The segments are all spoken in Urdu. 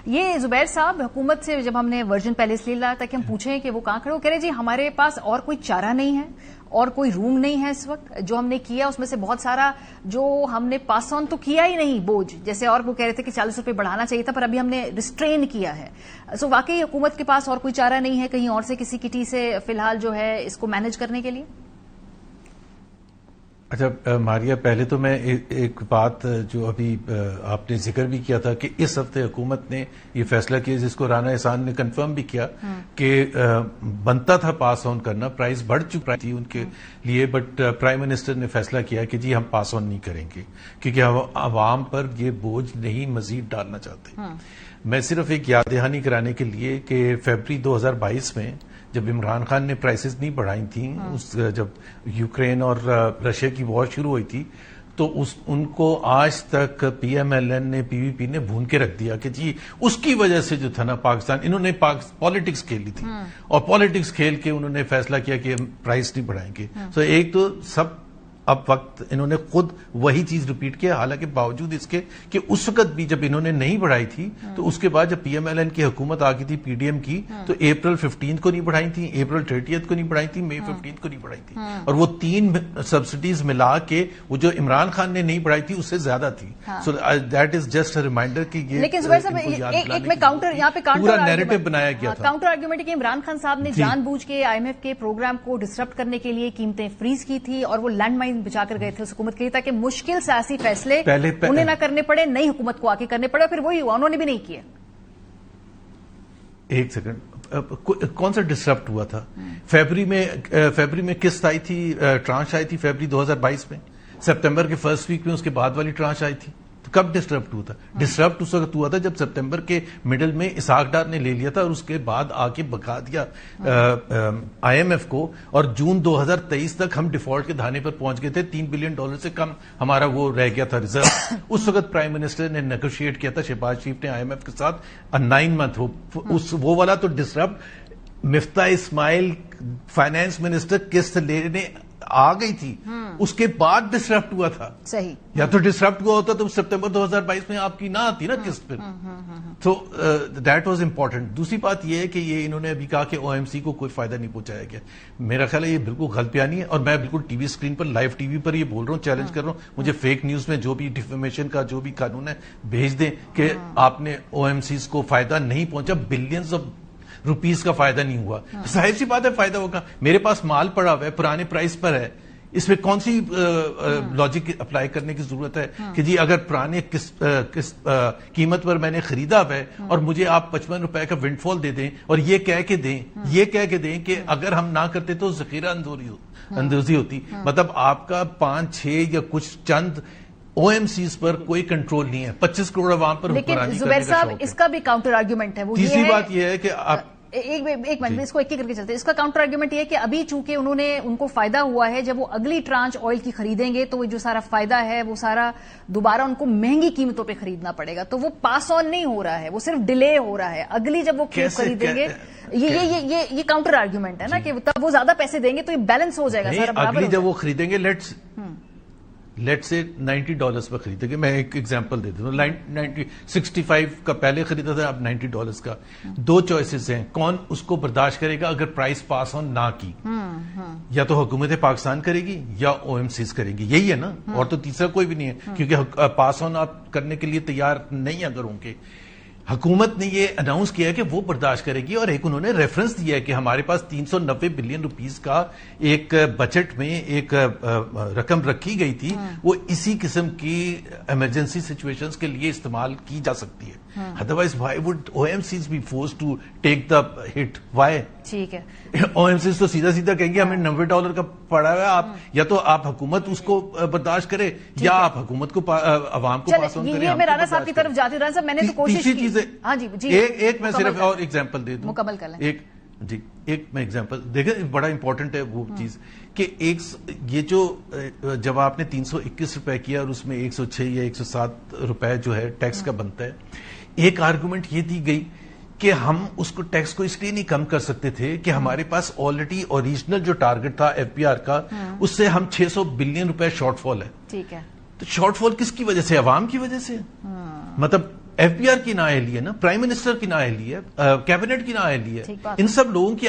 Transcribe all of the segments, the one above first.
یہ زبیر صاحب حکومت سے جب ہم نے ورژن پہلے اس لیے لایا تاکہ ہم پوچھیں کہ وہ کہاں کھڑے، وہ کہہ رہے جی ہمارے پاس اور کوئی چارہ نہیں ہے اور کوئی روم نہیں ہے اس وقت، جو ہم نے کیا اس میں سے بہت سارا جو ہم نے پاس آن تو کیا ہی نہیں بوجھ، جیسے اور وہ کہہ رہے تھے کہ 40 روپے بڑھانا چاہیے تھا پر ابھی ہم نے ریسٹرین کیا ہے. سو واقعی حکومت کے پاس اور کوئی چارہ نہیں ہے کہیں اور سے کسی کٹی سے فی الحال جو ہے اس کو مینج کرنے کے لیے؟ اچھا ماریا، پہلے تو میں ایک بات جو ابھی آپ نے ذکر بھی کیا تھا کہ اس ہفتے حکومت نے یہ فیصلہ کیا جس کو رانا احسان نے کنفرم بھی کیا کہ بنتا تھا پاس آن کرنا، پرائز بڑھ چکی تھی ان کے لیے، بٹ پرائم منسٹر نے فیصلہ کیا کہ جی ہم پاس آن نہیں کریں گے کیونکہ ہم عوام پر یہ بوجھ نہیں مزید ڈالنا چاہتے. میں صرف ایک یاد دہانی کرانے کے لیے کہ فیبری 2022 میں جب عمران خان نے پرائسز نہیں بڑھائی تھیں، جب یوکرین اور رشیا کی وار شروع ہوئی تھی، تو ان کو آج تک پی ایم ایل این نے پی وی پی نے بھون کے رکھ دیا کہ جی اس کی وجہ سے جو تھا نا پاکستان، انہوں نے پالیٹکس کھیلی تھی اور پالیٹکس کھیل کے انہوں نے فیصلہ کیا کہ ہم پرائز نہیں بڑھائیں گے. تو ایک تو سب اب وقت انہوں نے خود وہی چیز ریپیٹ کیا، حالانکہ باوجود اس کے کہ اس وقت بھی جب انہوں نے نہیں بڑھائی تھی تو اس کے بعد جب پی ایم ایل این کی حکومت آ گئی تھی پی ڈی ایم کی تو اپریل 15 کو نہیں بڑھائی تھی، اپریل 30 کو نہیں بڑھائی تھی، مئی 15 کو نہیں بڑھائی تھی، اور وہ 3 سبسڈیز ملا کے وہ جو عمران خان نے نہیں بڑھائی تھی اس سے زیادہ تھی. So that is just a reminder کہ یہ لیکن زبیر صاحب ایک میں کاؤنٹر یہاں پہ پورا نیریٹو بنایا گیا تھا. کاؤنٹر آرگیومنٹ کہ عمران خان صاحب نے جان بوجھ کے آئی ایم ایف کے پروگرام کو ڈسرپٹ کرنے کے لیے قیمتیں فریز کی تھی اور وہ لینڈ مائن بچا کر گئے تھے حکومت کے لیے تاکہ مشکل سیاسی فیصلے انہیں نہ کرنے پڑے، نئی حکومت کو آ کے کرنے پڑے، پھر وہی ہوا، انہوں نے بھی نہیں کیا. ایک سیکنڈ، کون سا ڈسرپٹ ہوا تھا؟ فیبری میں قسط آئی تھی، ٹرانش آئی تھی فیبری 2022 میں، سپتمبر کے فرسٹ ویک میں اس کے بعد والی ٹرانش آئی تھی. تو کب ڈسٹرپٹ ہوا تھا؟ ڈسٹرپٹ اس وقت ہوا تھا جب سپتمبر کے مڈل میں اسحاق ڈار نے لے لیا تھا اور اس کے بعد آ کے بکا دیا آئی ایم ایف کو، اور جون 2023 تک ہم ڈیفالٹ کے دھانے پر پہنچ گئے تھے. $3 بلین سے کم ہمارا وہ رہ گیا تھا ریزرو. اس وقت پرائم منسٹر نے نیگوشیٹ کیا تھا شہباز شریف نے آئی ایم ایف کے ساتھ 9 منتھ وہ والا تو ڈسٹرپٹ. مفتاح اسماعیل فائنانس منسٹر قسط لینے آ گئی تھی، اس کے بعد ڈسرپٹ ہوا تھا. صحیح، یا تو ڈسرپٹ ہوا ہوتا تو سپتمبر 2022 میں آپ کی نہ آتی نا قسط پھر. تو دیٹ واز امپورٹنٹ. دوسری بات یہ ہے کہ یہ انہوں نے ابھی کہا کہ او ایم سی کو کوئی فائدہ نہیں پہنچایا گیا. میرا خیال ہے یہ بالکل غلط بیانی ہے، اور میں بالکل ٹی وی اسکرین پر لائیو ٹی وی پر یہ بول رہا ہوں، چیلنج کر رہا ہوں، مجھے فیک نیوز میں جو بھی ڈیفیمیشن کا جو بھی قانون ہے بھیج دیں کہ آپ نے او ایم سیز کو فائدہ نہیں پہنچا، بلینز آف روپیز کا فائدہ نہیں ہوا. ظاہر سی بات ہے فائدہ ہوگا، میرے پاس مال پڑا ہوا ہے پرانے پرائز پر ہے، اس میں کون سی لاجک اپلائی کرنے کی ضرورت ہے کہ جی اگر پرانے قیمت پر میں نے خریدا ہے اور مجھے آپ 55 روپے کا ونڈ فال دے دیں اور یہ کہہ کے دیں کہ اگر ہم نہ کرتے تو ذخیرہ اندوزی ہوتی. مطلب آپ کا 5-6 یا کچھ چند او ایم سیز پر کوئی کنٹرول نہیں ہے، 25 کروڑ عوام پر حکمرانی کرنے کا شوق ہے. زبیر صاحب اس کا بھی کاؤنٹر آرگیومنٹ ہے. تیسری بات یہ ہے کہ آپ ایک منٹ میں اس کو ایک کر کے چلتے ہیں. اس کا کاؤنٹر آرگیومنٹ یہ ہے کہ ابھی چونکہ ان کو فائدہ ہوا ہے، جب وہ اگلی ٹرانچ آئل کی خریدیں گے تو وہ جو سارا فائدہ ہے وہ سارا دوبارہ ان کو مہنگی قیمتوں پہ خریدنا پڑے گا، تو وہ پاس آن نہیں ہو رہا ہے، وہ صرف ڈیلے ہو رہا ہے. اگلی جب وہ خریدیں گے، یہ کاؤنٹر آرگیومنٹ ہے نا کہ تب وہ زیادہ پیسے دیں گے تو یہ بیلنس ہو جائے گا. اگلی جب وہ خریدیں گے لیٹ سے $90 پر خریدیں گے. میں ایک ایگزامپل دے دوں، 65 کا پہلے خریدا تھا، اب $90 کا. 2 چوائسز ہیں، کون اس کو برداشت کرے گا اگر پرائس پاس آن نہ کی؟ یا تو حکومت پاکستان کرے گی یا او ایم سیز کریں گی، یہی ہے نا، اور تو تیسرا کوئی بھی نہیں ہے، کیونکہ پاس آن آپ کرنے کے لیے تیار نہیں اگر ہوں گے. حکومت نے یہ اناؤنس کیا ہے کہ وہ برداشت کرے گی، اور ایک انہوں نے ریفرنس دیا ہے کہ ہمارے پاس 390 بلین روپیز کا ایک بجٹ میں ایک رقم رکھی گئی تھی، وہ اسی قسم کی ایمرجنسی سچویشنز کے لیے استعمال کی جا سکتی ہے. Otherwise why would O M Cs be forced to take the hit? Why? ٹھیک ہے، او ایم سیز تو سیدھا کہیں گے ہمیں $90 کا پڑا ہوا ہے، آپ یا تو آپ حکومت اس کو برداشت کرے یا آپ حکومت کو عوام کو پاس آن کریں. میں رانا صاحب کی طرف جاتی ہوں. رانا صاحب میں نے تو کوشش کی. ہاں جی، ایک میں صرف اور ایگزامپل دے دوں، مکمل کر لیں. ایک میں ایگزامپل دیکھیں، بڑا امپورٹنٹ ہے وہ چیز کہ یہ جو جب آپ نے 321 روپے کیا اور اس میں 106 یا 107 روپے جو ہے ٹیکس کا بنتا ہے، ایک آرگومنٹ یہ دی گئی کہ ہم اس کو ٹیکس کو اس لیے نہیں کم کر سکتے تھے کہ ہمارے پاس آلریڈی اوریجنل جو ٹارگٹ تھا ایف پی آر کا، اس سے ہم 600 بلین روپے شارٹ فال ہے. ٹھیک ہے، تو شارٹ فال کس کی وجہ سے؟ عوام کی وجہ سے. مطلب FBR کی نااہلی ہے نا, پرائم منسٹر کی نااہلی ہے, کیبنٹ کی نااہلی ہے, ان سب لوگوں کی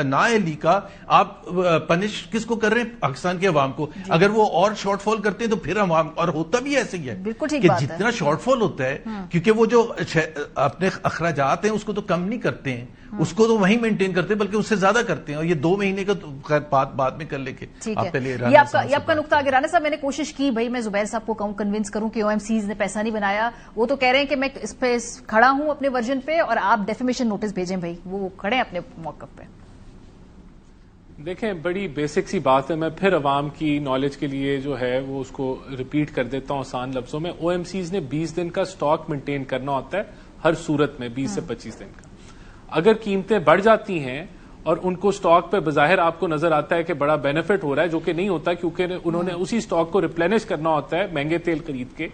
نااہلی کا آپ پنش کس کو کر رہے ہیں؟ پاکستان کے عوام کو. اگر وہ اور شارٹ فال کرتے ہیں تو پھر عوام, اور ہوتا بھی ایسے ہی ہے کہ جتنا شارٹ فال ہوتا ہے, کیونکہ وہ جو اپنے اخراجات ہیں اس کو تو کم نہیں کرتے ہیں, اس کو تو وہیں مینٹین کرتے ہیں بلکہ اس سے زیادہ کرتے ہیں, اور یہ 2 مہینے کا بعد میں کر لے کے. آپ پہلے یہ آپ کا نقطہ آگے. رانا صاحب میں نے کوشش کی بھائی میں زبیر صاحب کو کنونس کروں کہ OMCs نے پیسہ نہیں بنایا. وہ تو کہہ رہے ہیں کہ میں اس پہ کھڑا ہوں اپنے ورژن پہ, اور آپ ڈیفیمیشن نوٹس بھیجیں بھائی, وہ کھڑے ہیں اپنے موقف پہ. دیکھیں بڑی بیسک سی بات ہے, میں پھر عوام کی نالج کے لیے جو ہے وہ اس کو ریپیٹ کر دیتا ہوں آسان لفظوں میں. OMCs نے 20 دن کا سٹاک مینٹین کرنا ہوتا ہے ہر صورت میں, 20 سے 25 دن کا. اگر قیمتیں بڑھ جاتی ہیں اور ان کو سٹاک پہ بظاہر آپ کو نظر آتا ہے کہ بڑا بینیفٹ ہو رہا ہے, جو کہ نہیں ہوتا کیونکہ انہوں نے اسی سٹاک کو ریپلینش کرنا ہوتا ہے مہنگے تیل خرید کے.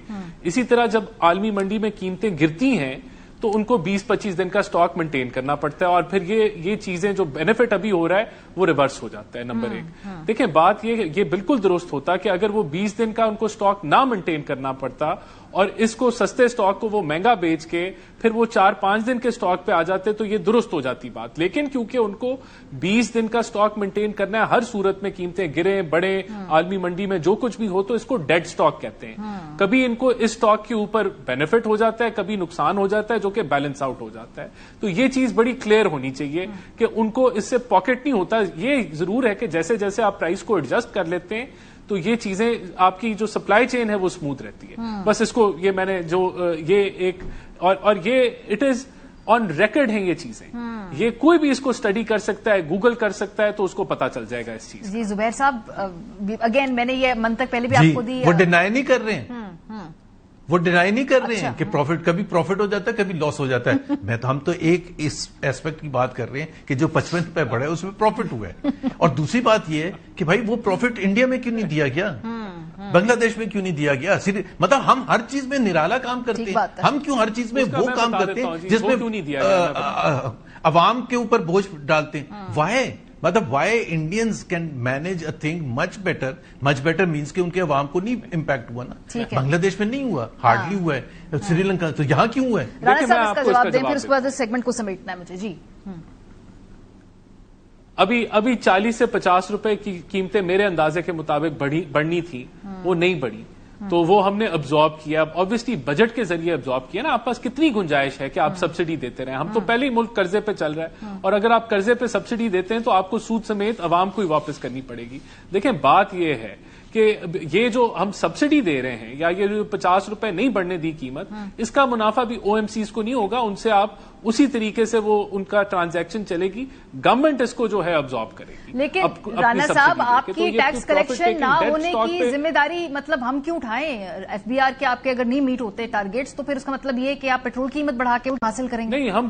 اسی طرح جب عالمی منڈی میں قیمتیں گرتی ہیں تو ان کو 20-25 دن کا سٹاک مینٹین کرنا پڑتا ہے, اور پھر یہ چیزیں جو بینیفٹ ابھی ہو رہا ہے وہ ریورس ہو جاتا ہے. نمبر 1 دیکھیں بات یہ بالکل درست ہوتا کہ اگر وہ 20 دن کا ان کو سٹاک نہ مینٹین کرنا پڑتا اور اس کو سستے سٹاک کو وہ مہنگا بیچ کے پھر وہ 4-5 دن کے سٹاک پہ آ جاتے تو یہ درست ہو جاتی بات. لیکن کیونکہ ان کو 20 دن کا سٹاک مینٹین کرنا ہے ہر صورت میں, قیمتیں گریں بڑھیں عالمی منڈی میں جو کچھ بھی ہو, تو اس کو ڈیڈ سٹاک کہتے ہیں. کبھی ان کو اس سٹاک کے اوپر بینیفٹ ہو جاتا ہے, کبھی نقصان ہو جاتا ہے جو کہ بیلنس آؤٹ ہو جاتا ہے. تو یہ چیز بڑی کلیئر ہونی چاہیے کہ ان کو اس سے پاکٹ نہیں ہوتا. یہ ضرور ہے کہ جیسے جیسے آپ پرائس کو ایڈجسٹ کر لیتے ہیں تو یہ چیزیں آپ کی جو سپلائی چین ہے وہ اسموتھ رہتی ہے. بس اس کو یہ میں نے جو یہ ایک اور یہ اٹ از آن ریکارڈ ہیں یہ چیزیں, یہ کوئی بھی اس کو اسٹڈی کر سکتا ہے, گوگل کر سکتا ہے, تو اس کو پتا چل جائے گا اس چیز. جی زبیر صاحب اگین میں نے یہ منطق پہلے بھی آپ کو دی, وہ ڈینائی نہیں کر رہے ہیں, وہ ڈینائی نہیں کر رہے ہیں کہ پروفٹ کبھی پروفٹ ہو جاتا ہے کبھی لاس ہو جاتا ہے. ہم تو ایک اس ایسپیکٹ کی بات کر رہے ہیں کہ جو 55 روپے بڑھے اس میں پروفٹ ہوا ہے. اور دوسری بات یہ ہے کہ بھائی وہ پروفٹ انڈیا میں کیوں نہیں دیا گیا, بنگلہ دیش میں کیوں نہیں دیا گیا؟ مطلب ہم ہر چیز میں نرالا کام کرتے ہیں, ہم کیوں ہر چیز میں وہ کام کرتے ہیں جس میں عوام کے اوپر بوجھ ڈالتے ہیں؟ مطلب why Indians can manage a thing much better means کہ ان کے عوام کو نہیں امپیکٹ ہوا نا. بنگلہ دیش میں نہیں ہوا, ہارڈلی ہوا ہے. سری لنکا تو یہاں کیوں ہوا ہے؟ رانا صاحب اس کا جواب دیں, پھر اس کے بعد اس سیگمنٹ کو سمیٹنا ہے مجھے. جی ابھی 40 سے 50 روپے کی قیمتیں میرے اندازے کے مطابق بڑھنی تھی, وہ نہیں بڑھی, تو وہ ہم نے ابزارب کیا. obviously بجٹ کے ذریعے ابزارب کیا نا. آپ پاس کتنی گنجائش ہے کہ آپ سبسڈی دیتے رہیں؟ ہم تو پہلے ہی ملک قرضے پہ چل رہا ہے, اور اگر آپ قرضے پہ سبسڈی دیتے ہیں تو آپ کو سود سمیت عوام کو ہی واپس کرنی پڑے گی. دیکھیں بات یہ ہے کہ یہ جو ہم سبسڈی دے رہے ہیں یا یہ جو 50 روپے نہیں بڑھنے دی قیمت, اس کا منافع بھی OMCs کو نہیں ہوگا. ان سے آپ اسی طریقے سے وہ ان کا ٹرانزیکشن چلے گی, گورنمنٹ اس کو جو ہے ابزارب کرے گی. لیکن رانا صاحب آپ کی ٹیکس کلیکشن نہ ہونے کی ذمہ داری مطلب ہم کیوں اٹھائیں؟ FBR کے آپ کے اگر نہیں میٹ ہوتے ٹارگیٹس تو پھر اس کا مطلب یہ کہ آپ پیٹرول قیمت بڑھا کے حاصل کریں گے. نہیں, ہم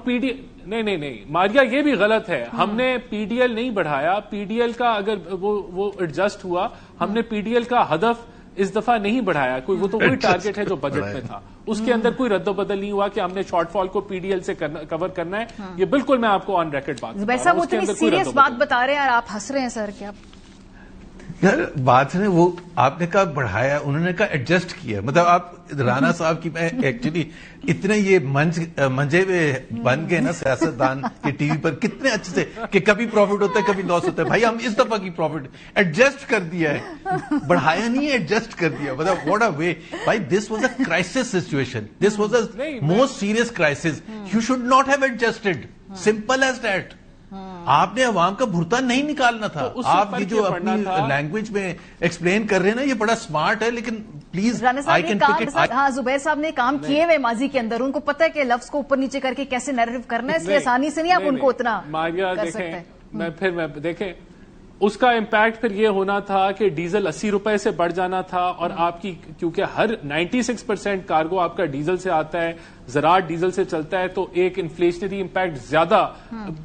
نہیں ماریا, یہ بھی غلط ہے. ہم نے PDL نہیں بڑھایا. PDL کا اگر وہ ایڈجسٹ ہوا, ہم نے PDL کا ہدف اس دفعہ نہیں بڑھایا. وہ تو وہی ٹارگیٹ ہے جو بجٹ میں تھا, اس کے اندر کوئی رد و بدل نہیں ہوا کہ ہم نے شارٹ فال کو PDL سے کور کرنا ہے. یہ بالکل میں آپ کو آن ریکارڈ بات زبیر صاحب وہ اتنی سیریس بات بتا رہے ہیں اور آپ ہنس رہے ہیں سر. کیا بات ہے وہ آپ نے کہا بڑھایا, انہوں نے کہا ایڈجسٹ کیا. مطلب آپ رانا صاحب کی میں ایکچولی اتنے یہ منجے ہوئے بن گئے نا سیاستدان کے ٹی وی پر کتنے اچھے سے کہ کبھی پروفٹ ہوتا ہے کبھی لاس ہوتا ہے. بھائی ہم اس دفعہ کی پروفٹ ایڈجسٹ کر دیا ہے, بڑھایا نہیں ہے, ایڈجسٹ کر دیا. مطلب واٹ اے وے. بھائی this was a crisis situation, this was a most serious crisis. You should not have adjusted, simple as that. آپ نے عوام کا بھرتا نہیں نکالنا تھا. آپ یہ جو اپنی لینگویج میں ایکسپلین کر رہے ہیں نا یہ بڑا سمارٹ ہے, لیکن please I can pick it. ہاں زبیر صاحب نے کام کیے ہوئے ماضی کے اندر, ان کو پتا ہے کہ لفظ کو اوپر نیچے کر کے کیسے نیریٹو کرنا ہے, اس لیے آسانی سے نہیں آپ ان کو اتنا کر سکتے. میں دیکھیں اس کا امپیکٹ پھر یہ ہونا تھا کہ ڈیزل 80 روپے سے بڑھ جانا تھا, اور آپ کی کیونکہ ہر 96% کارگو آپ کا ڈیزل سے آتا ہے, زراعت ڈیزل سے چلتا ہے, تو ایک انفلیشنری امپیکٹ زیادہ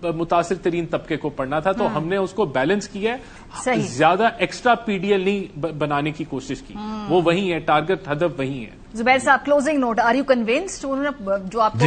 متاثر ترین طبقے کو پڑنا تھا. تو ہم نے اس کو بیلنس کیا ہے, زیادہ ایکسٹرا PDL نہیں بنانے کی کوشش کی. وہ وہی ہے, ٹارگٹ ہدف وہی ہے. زبیر صاحب closing note, are you convinced? جو آپ کو